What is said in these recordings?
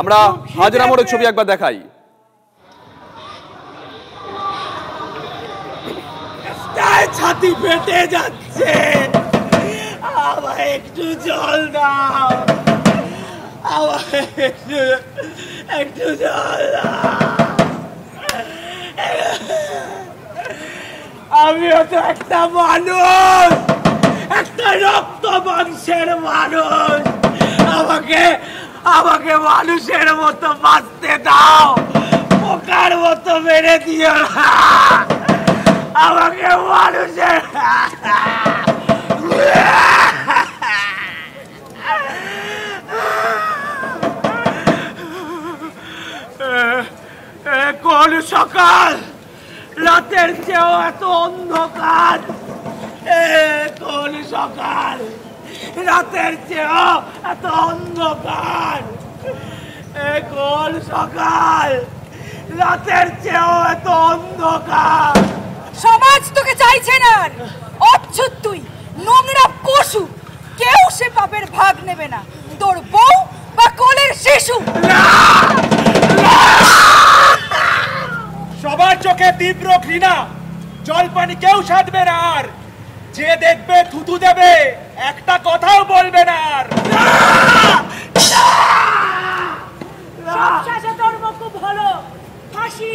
আমরা হাজরা মোড়ের ছবি একবার দেখাই। ছাতি পেটে যাচ্ছে, আমার একটু জল দাও, আমার একটু জল দাও। আমিও তো একটা মানুষ, একটা রক্ত মাংসের মানুষ। আমাকে মানুষের মতো বাঁচতে দাও, পোকার মতো মেরে দিও না আমাকে মানুষের। কোন সকাল, রাতের চেয়েও এত অন্ধকার। কোন সকাল, রাতের চেয়েও এত অন্ধকার। কোন সকাল, রাতের চেয়েও এত অন্ধকার। সমাজ তোকে চাইছে না, অচ্ছুত তুই নোংরা পশু। কেউ সে পাপের ভাগ নেবে না, তোর বউ বা কোলের শিশু। সবার চোখে তীব্র ঘৃণা, জল পানি কেউ সাধবে না আর। যে দেখবে থুতু দেবে, একটা কথাও বলবে না আর। তোর মুখ ভালো, ফাঁসি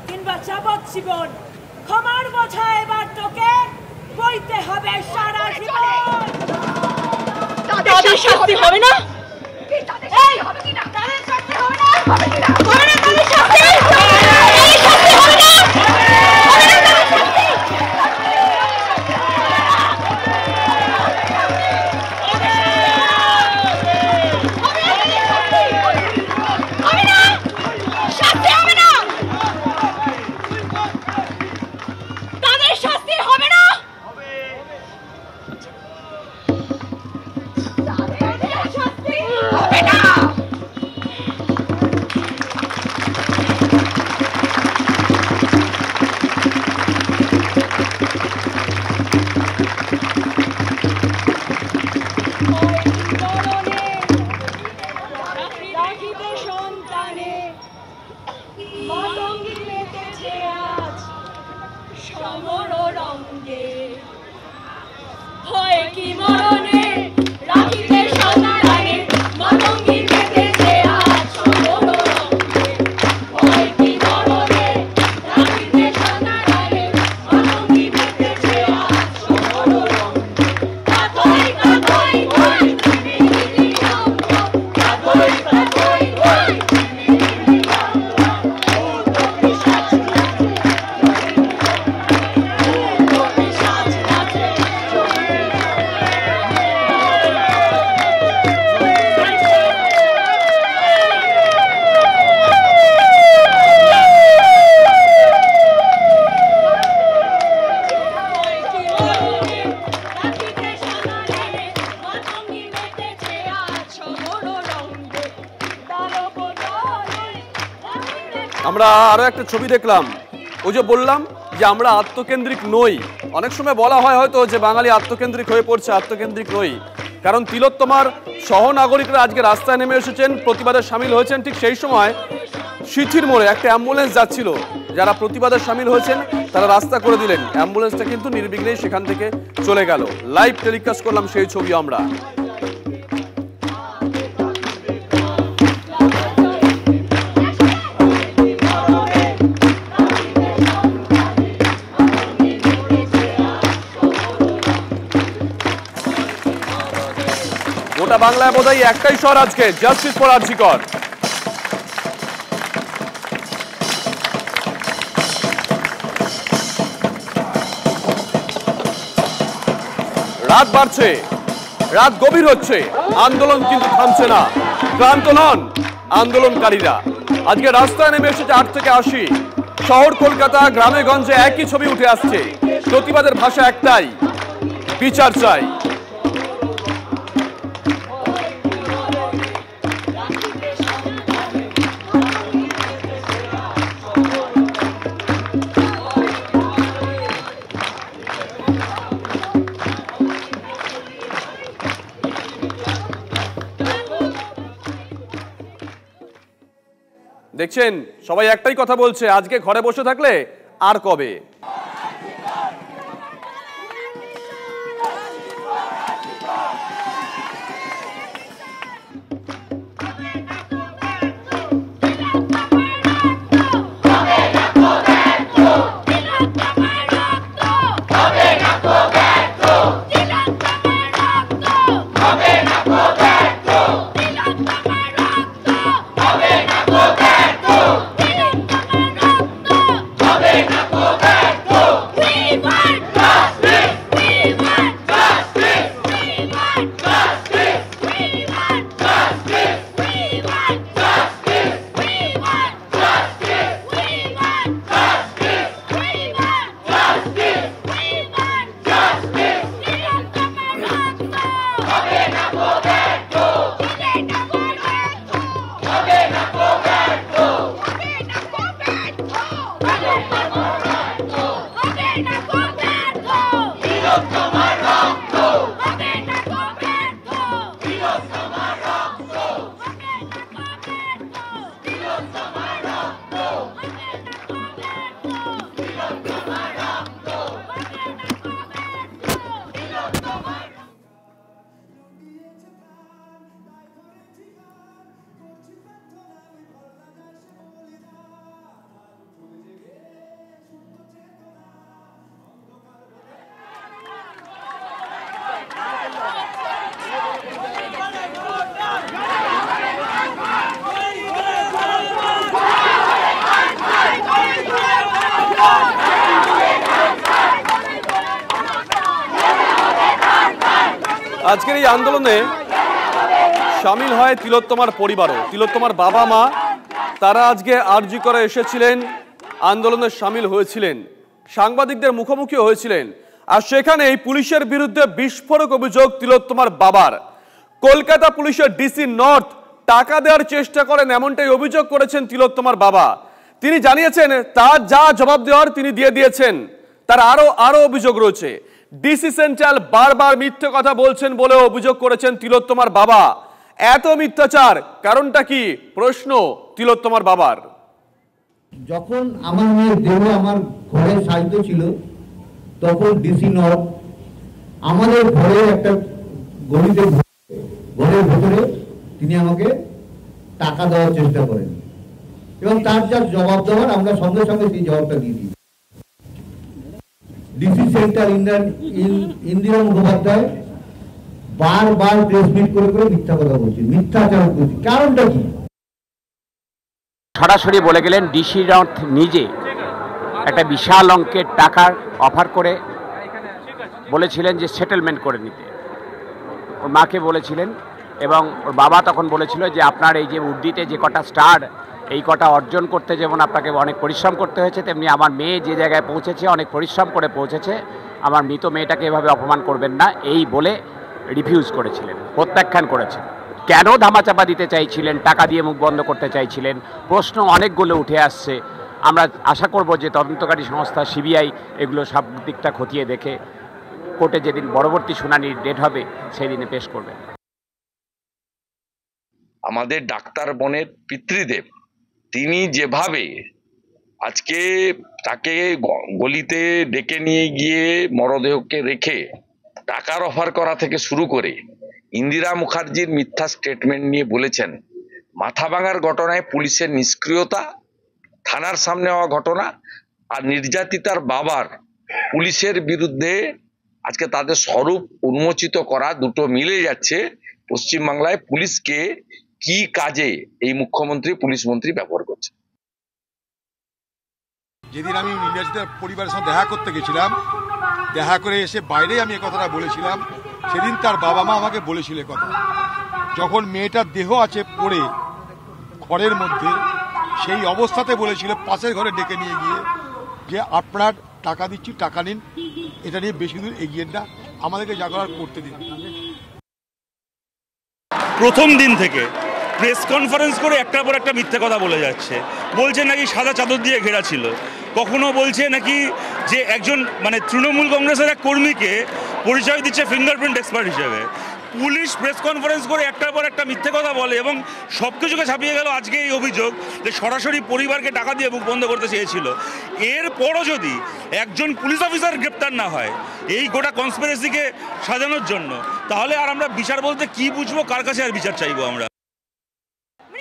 কিংবা যাবজ্জীবন। ক্ষমার বোঝা এবার তোকে বইতে হবে সারা জীবন। তাদের শাস্তি হবে না? তাদের শাস্তি হবে না? হবে না তাদের শাস্তি? হবে না? আমরা আরো একটা ছবি দেখলাম। ওই যে বললাম যে আমরা আত্মকেন্দ্রিক নই। অনেক সময় বলা হয় হয়তো যে বাঙালি আত্মকেন্দ্রিক হয়ে পড়ছে, আত্মকেন্দ্রিক নই। কারণ তিলোত্তমার সহনাগরিকরা আজকে রাস্তায় নেমে এসেছেন, প্রতিবাদে সামিল হয়েছেন। ঠিক সেই সময় সিথির মোড়ে একটা অ্যাম্বুলেন্স যাচ্ছিল, যারা প্রতিবাদে সামিল হয়েছেন তারা রাস্তা করে দিলেন। অ্যাম্বুলেন্সটা কিন্তু নির্বিঘ্নেই সেখান থেকে চলে গেল। লাইভ টেলিকাস্ট করলাম সেই ছবি আমরা। গোটা বাংলায় বোধহয় একটাই স্বর আজকে, জাস্টিস ফর আরজি কর। রাত বাড়ছে, রাত গভীর হচ্ছে, আন্দোলন কিন্তু থামছে না। ক্লান্ত নন আন্দোলনকারীরা। আজকে রাস্তায় নেমে এসেছে 8 থেকে 80। শহর কলকাতা, গ্রামে গঞ্জে একই ছবি উঠে আসছে। প্রতিবাদের ভাষা একটাই, বিচার চাই। দেখছেন সবাই একটাই কথা বলছে, আজকে ঘরে বসে থাকলে আর কবে। আজকের এই আন্দোলনে শামিল হয় তিলোত্তমার পরিবারও, তিলোত্তমার বাবা মা, তারা আজকে আরজি করে এসেছিলেন, আন্দোলনে শামিল হয়েছিলেন, সাংবাদিকদের মুখোমুখি হয়েছিলেন। আর সেখানেই পুলিশের বিরুদ্ধে বিস্ফোরক অভিযোগ তিলোত্তমার বাবার। কলকাতা পুলিশের ডিসি নর্থ টাকা দেওয়ার চেষ্টা করেন, এমনটাই অভিযোগ করেছেন তিলোত্তমার বাবা। তিনি জানিয়েছেন তার যা জবাব দেওয়ার তিনি দিয়ে দিয়েছেন। তার আরো অভিযোগ রয়েছে। ডিসি সেন্ট্রাল বারবার মিথ্যে কথা বলছেন বলে অভিযোগ করেছেন তিলোত্তমার বাবা। এত মিথ্যাচার কারণটা কি, প্রশ্ন তিলোত্তমার বাবার। যখন আমার মেয়ের দেহ আমার ঘরে সাহিত্য ছিল, তখন ডিসি নর্থ আমাদের ঘরে একটা গলিতে ঘরের ভেতরে তিনি আমাকে টাকা দেওয়ার চেষ্টা করেন এবং তার যা জবাব দেওয়ার আমরা সঙ্গে সঙ্গে সেই জবাবটা দিয়ে দিই। ডিসি সেন্টার ইন্দিরা মুখোপাধ্যায় বারবার প্রেস মিট করে করে মিথ্যা কথা বলছে, মিথ্যাচার করছে। কারণটা কি? সরাসরি বলে গেলেন ডিসি নর্থ নিজে একটা বিশাল অঙ্কের টাকার অফার করে বলেছিলেন যে সেটেলমেন্ট করে নিতে, ওর মাকে বলেছিলেন। এবং ওর বাবা তখন বলেছিল যে আপনার এই যে উর্দিতে যে কটা স্টার, এই কটা অর্জন করতে যেমন আপনাকে অনেক পরিশ্রম করতে হয়েছে, তেমনি আমার মেয়ে যে জায়গায় পৌঁছেছে অনেক পরিশ্রম করে পৌঁছেছে, আমার মৃত মেয়েটাকে এভাবে অপমান করবেন না, এই বলে রিফিউজ করেছিলেন, প্রত্যাখ্যান করেছেন। কেন ধামাচাপা দিতে চাইছিলেন, টাকা দিয়ে মুখ বন্ধ করতে চাইছিলেন, প্রশ্ন অনেকগুলো উঠে আসছে। আমরা আশা করব যে তদন্তকারী সংস্থা সিবিআই এগুলো সব দিকটা খতিয়ে দেখে কোর্টে যেদিন পরবর্তী শুনানির ডেট হবে সেই দিনে পেশ করবে। আমাদের ডাক্তার বোনের পিতৃদেব, তিনি যেভাবে আজকে তাকে গলিতে ডেকে নিয়ে গিয়ে মরদেহকে রেখে টাকার অফার করা থেকে শুরু করে ইন্দিরা মুখার্জির মিথ্যা স্টেটমেন্ট নিয়ে বলেছেন, মাথা ভাঙার ঘটনায় পুলিশের নিষ্ক্রিয়তা, থানার সামনে হওয়া ঘটনা আর নির্যাতিতার বাবার পুলিশের বিরুদ্ধে আজকে তাদের স্বরূপ উন্মোচিত করা, দুটো মিলে যাচ্ছে। পশ্চিমবাংলায় পুলিশকে কি কাজে এই মুখ্যমন্ত্রী পুলিশ মন্ত্রী ব্যবহার করছে। যেদিন আমি নির্যাতিতার পরিবারের সঙ্গে দেখা করতে গেছিলাম, দেখা করে এসে বাইরে আমি এই কথাটা বলেছিলাম, সেদিন তার বাবা মা আমাকে বলেছিল কথা, যখন মেয়েটার দেহ আছে পড়ে ঘরের মধ্যে, সেই অবস্থাতে বলেছিল পাশের ঘরে ডেকে নিয়ে গিয়ে যে আপনার টাকা দিচ্ছি, টাকা নিন, এটা নিয়ে বেশি দূর এগিয়ে না, আমাদেরকে যা করার করতে দিন। প্রথম দিন থেকে প্রেস কনফারেন্স করে একটার পর একটা মিথ্যে কথা বলে যাচ্ছে। বলছে নাকি সাদা চাদর দিয়ে ঘেরা ছিল, কখনো বলছে নাকি যে একজন তৃণমূল কংগ্রেসের এক কর্মীকে পরিচয় দিচ্ছে ফিঙ্গারপ্রিন্ট এক্সপার্ট হিসেবে। পুলিশ প্রেস কনফারেন্স করে একটার পর একটা মিথ্যে কথা বলে এবং সব কিছুকে ছাপিয়ে গেল আজকে এই অভিযোগ যে সরাসরি পরিবারকে টাকা দিয়ে মুখ বন্ধ করতে চেয়েছিল। এরপরও যদি একজন পুলিশ অফিসার গ্রেপ্তার না হয় এই গোটা কনস্পিরেসিকে সাজানোর জন্য, তাহলে আর আমরা বিচার বলতে কি বুঝবো, কার কাছে আর বিচার চাইবো আমরা?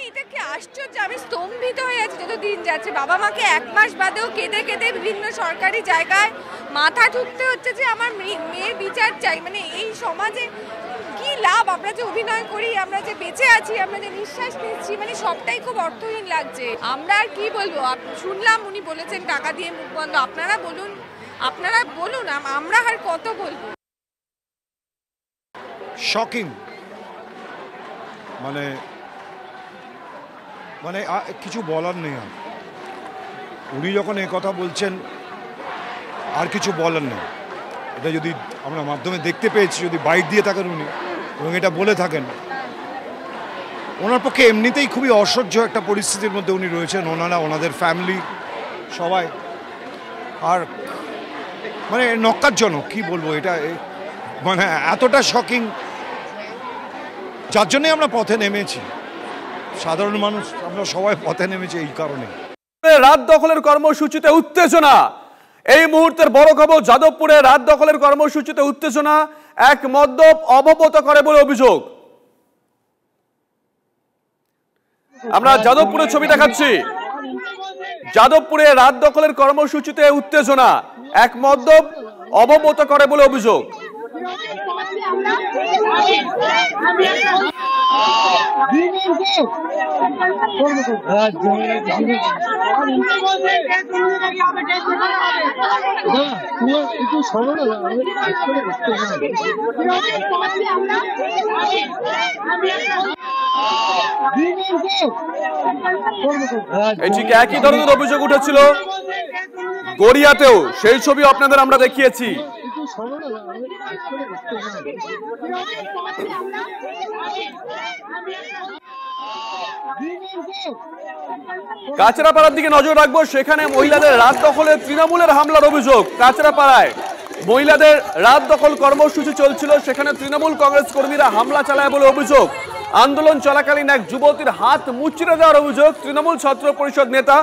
এটা কি আশ্চর্য, আমি স্তম্ভিত হয়ে আছি যত দিন যাচ্ছে। বাবা মাকে 1 মাস বাদেও কেঁদে কেঁদে বিভিন্ন সরকারি জায়গায় মাথা ঠুকতে হচ্ছে যে আমার মেয়ের বিচার চাই। মানে এই সমাজে কি লাভ? আমরা যে অভিনয় করি, আমরা যে বেঁচে আছি, আমরা যে নিঃশ্বাস নিচ্ছি, মানে সবটাই খুব অর্থহীন লাগছে। আমরা আর কি বলবো? শুনলাম উনি বলেছেন টাকা দিয়ে মুখ বন্ধ। আপনারা বলুন আমরা আর কত বলবো? শকিং, মানে কিছু বলার নেই। উনি যখন এই কথা বলছেন আর কিছু বলার নেই। এটা যদি আমরা মাধ্যমে দেখতে পেয়েছি, যদি বাইট দিয়ে থাকেন উনি এবং এটা বলে থাকেন, ওনার পক্ষে এমনিতেই খুবই অসহ্য একটা পরিস্থিতির মধ্যে উনি রয়েছেন, ওনারা, ওনাদের ফ্যামিলি সবাই। আর মানে নক্কারজনক, কি বলবো, এটা মানে এতটা শকিং, যার জন্যই আমরা পথে নেমেছি। সাধারণ মানুষ আমরা সবাই পথে নেমেছি এই কারণে। রাত দখলের কর্মসূচিতে উত্তেজনা। এই মুহূর্তের বড় খবর, যাদবপুরে রাত দখলের কর্মসূচিতে উত্তেজনা। এক মদ্যপ অবগত করে বলে অভিযোগ। আমরা যাদবপুরের ছবি দেখাচ্ছি। যাদবপুরে রাত দখলের কর্মসূচিতে উত্তেজনা, এক মদ্যপ অবগত করে বলে অভিযোগ। ঠিক একই ধরনের অভিযোগ উঠেছিল গড়িয়াতেও, সেই ছবি আপনাদের আমরা দেখিয়েছি। কাঁচরাপাড়ার দিকে নজর রাখবো, সেখানে মহিলাদের রাত দখলে তৃণমূলের হামলার অভিযোগ। কাঁচরাপাড়ায় মহিলাদের রাত দখল কর্মসূচি চলছিল, সেখানে তৃণমূল কংগ্রেস কর্মীরা হামলা চালায় বলে অভিযোগ। আন্দোলন চলাকালীন এক যুবতীর হাত মুচড়ে দেওয়ার অভিযোগ তৃণমূল ছাত্র পরিষদ নেতা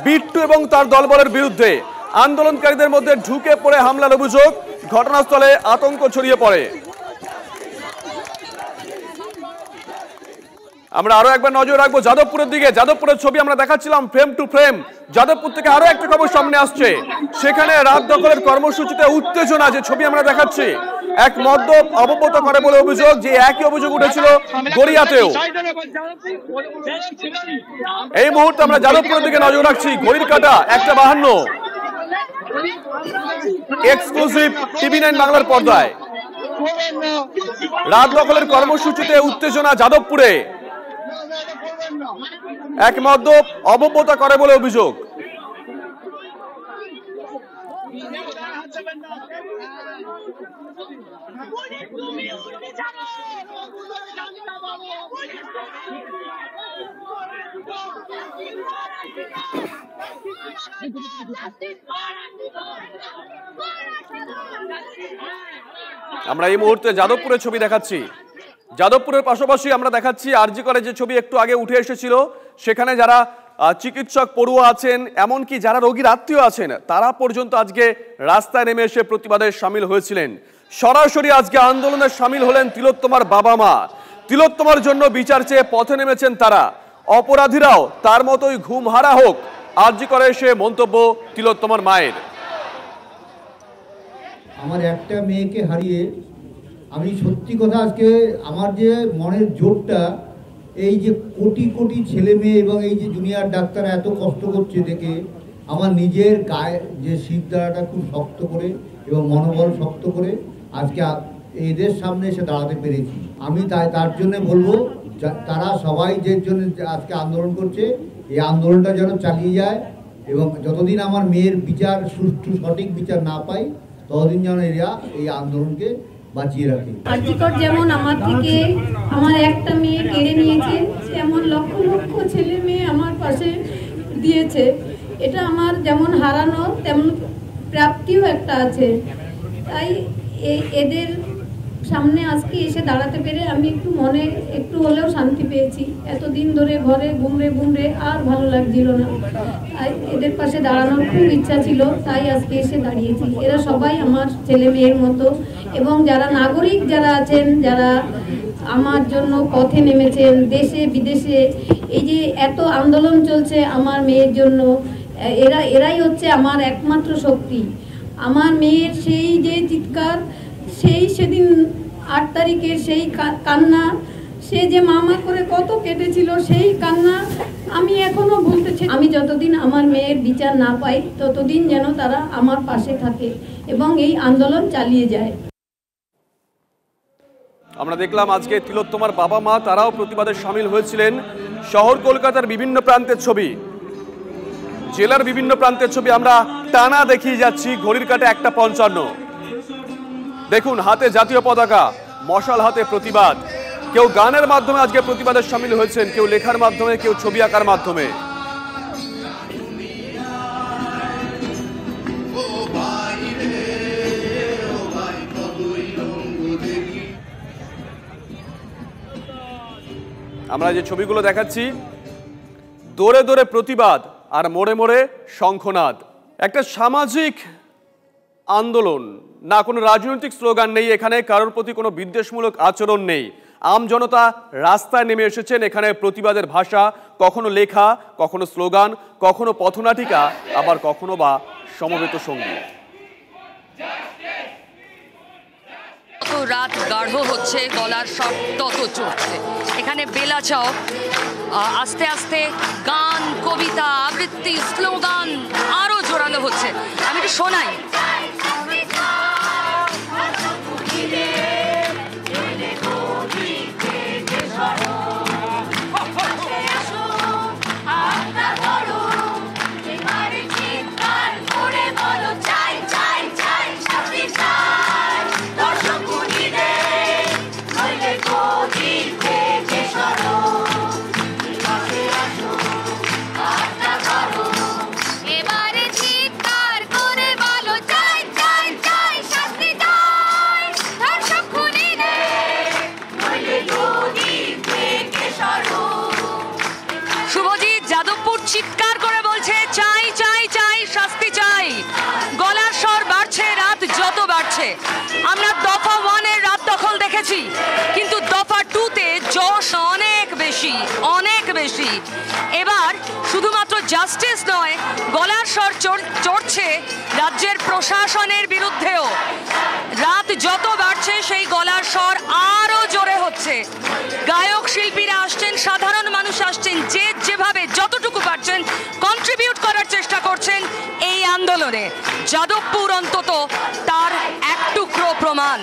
বিট্টু এবং তার দলবলের বিরুদ্ধে। আন্দোলনকারীদের মধ্যে ঢুকে পড়ে হামলার অভিযোগ, ঘটনাস্থলে আতঙ্ক ছড়িয়ে পড়ে। আমরা আরো একবার নজর রাখবো যাদবপুরের দিকে। যাদবপুরের ছবি আমরা দেখাচ্ছিলাম ফ্রেম টু ফ্রেম। যাদবপুর থেকে আরো একটা খবর সামনে আসছে, সেখানে রাত দখলের কর্মসূচিতে উত্তেজনা, যে ছবি আমরা দেখাচ্ছি। এক মদ্যপ অবগত করে বলে অভিযোগ, যে একই অভিযোগ উঠেছিল গড়িয়াতেও। এই মুহূর্তে আমরা যাদবপুরের দিকে নজর রাখছি। ঘড়ির কাঁটা 1:52, এক্সক্লুসিভ TV9 বাংলার পর্দায়। রাত দখলের কর্মসূচিতে উত্তেজনা যাদবপুরে, এক মদ্যপ অবগত করে বলে অভিযোগ। আমরা এই মুহূর্তে যাদবপুরের ছবি দেখাচ্ছি। যাদবপুরের পাশাপাশি আমরা দেখাচ্ছি আরজি করে যে ছবি একটু আগে উঠে এসেছিল, সেখানে যারা চিকিৎসক, পড়ুয়া আছেন, এমনকি যারা রোগীর আত্মীয় আছেন, তারা পর্যন্ত আজকে রাস্তায় নেমে এসে প্রতিবাদে সামিল হয়েছিলেন। সরাসরি আজকে আন্দোলনে সামিল হলেন তিলোত্তমার বাবা মা। তিলোত্তমার জন্য বিচার চেয়ে পথে নেমেছেন তারা। অপরাধীরাও তার মতোই ঘুমহারা হোক, আরজি করে এসে মন্তব্য তিলোত্তমার মায়ের। আমার একটা মেয়েকে হারিয়ে আমি সত্যি কথা, আজকে আমার যে মনের জোরটা, এই যে কোটি কোটি ছেলে মেয়ে এবং এই যে জুনিয়র ডাক্তার এত কষ্ট করছে দেখে আমার নিজের গায়ে যে শিরদাঁড়াটা খুব শক্ত করে এবং মনোবল শক্ত করে আজকে এদের সামনে এসে দাঁড়াতে পেরেছি। আমি তার জন্য বলবো, তারা সবাই যে জন্য আজকে আন্দোলন করছে, এই আন্দোলনটা যেন চালিয়ে যায় এবং যতদিন আমার মেয়ের বিচার, সুষ্ঠু সঠিক বিচার না পাই, ততদিন যেন এরা এই আন্দোলনকে বাঁচিয়ে রাখে। আরজিকর যেমন আমার থেকে আমার একটা মেয়ে কেড়ে নিয়েছে, তেমন লক্ষ লক্ষ ছেলে মেয়ে আমার পাশে দিয়েছে। এটা আমার যেমন হারানো, তেমন প্রাপ্তিও একটা আছে। তাই এদের সামনে আজকে এসে দাঁড়াতে পেরে আমি একটু মনে একটু হলেও শান্তি পেয়েছি। এতদিন ধরে ঘরে গুমড়ে আর ভালো লাগছিল না, তাই এদের পাশে দাঁড়ানোর খুব ইচ্ছা ছিল, তাই আজকে এসে দাঁড়িয়েছি। এরা সবাই আমার ছেলে মেয়ের মতো, এবং যারা নাগরিক যারা আছেন, যারা আমার জন্য পথে নেমেছেন দেশে বিদেশে, এই যে এত আন্দোলন চলছে আমার মেয়ের জন্য, এরাই হচ্ছে আমার একমাত্র শক্তি। আমার মেয়ের সেই যে চিৎকার, সেই সেদিন 8 তারিখে সেই কান্না, সে যে মামা করে কত কেটেছিল, সেই কান্না আমি এখনো ভুলতেছি। আমি যতদিন আমার মেয়ের বিচার না পাই ততদিন যেন তারা আমার পাশে থাকে এবং এই আন্দোলন চালিয়ে যায়। আমরা দেখলাম আজকে তিলোত্তমার বাবা মা তারাও প্রতিবাদে সামিল হয়েছিলেন। শহর কলকাতার বিভিন্ন প্রান্তের ছবি, জেলার বিভিন্ন প্রান্তের ছবি আমরা টানা দেখিয়ে যাচ্ছি। ঘড়ির কাঁটা 1:55। দেখুন হাতে জাতীয় পতাকা, মশাল হাতে প্রতিবাদ। কেউ গানের মাধ্যমে আজকে প্রতিবাদে সামিল হয়েছেন, কেউ লেখার মাধ্যমে, কেউ ছবি আঁকার মাধ্যমে। আমরা যে ছবিগুলো দেখাচ্ছি, দৌড়ে দৌড়ে প্রতিবাদ আর মোড়ে মোড়ে শঙ্খনাদ। একটা সামাজিক আন্দোলন, না কোনো রাজনৈতিক স্লোগান নেই এখানে, কারোর প্রতি কোনো বিদ্বেষমূলক আচরণ নেই। আম জনতা রাস্তায় নেমে এসেছেন। এখানে প্রতিবাদের ভাষা কখনো লেখা, কখনো স্লোগান, কখনো পথনাটিকা, আবার কখনো বা সমবেত সঙ্গীত। যত রাত গাঢ় হচ্ছে গলার স্বর তত চড়ছে। এখানে বেলা চক আস্তে আস্তে গান, কবিতা, আবৃত্তি, স্লোগান আরো জোরালো হচ্ছে। আমি একটু শোনাই। চিৎকার করে বলছে চাই চাই চাই, শাস্তি চাই। গলার স্বর বাড়ছে, রাত যত বাড়ছে। আমরা দফা 1 এর রাত দখল দেখেছি, কিন্তু দফা 2 তে জোশ অনেক বেশি, অনেক বেশি। এবার শুধুমাত্র জাস্টিস নয়, গলার স্বর চড়ছে রাজ্যের প্রশাসনের বিরুদ্ধেও। রাত যত বাড়ছে সেই গলার স্বর আরো জোরে হচ্ছে। গায়ক শিল্পীরা আসছেন, সাধারণ মানুষ আসছেন, যে যেভাবে যতটুকু পারছেন কন্ট্রিবিউট করার চেষ্টা করছেন এই আন্দোলনে। যাদবপুর অন্তত তার এক টুকরো প্রমাণ।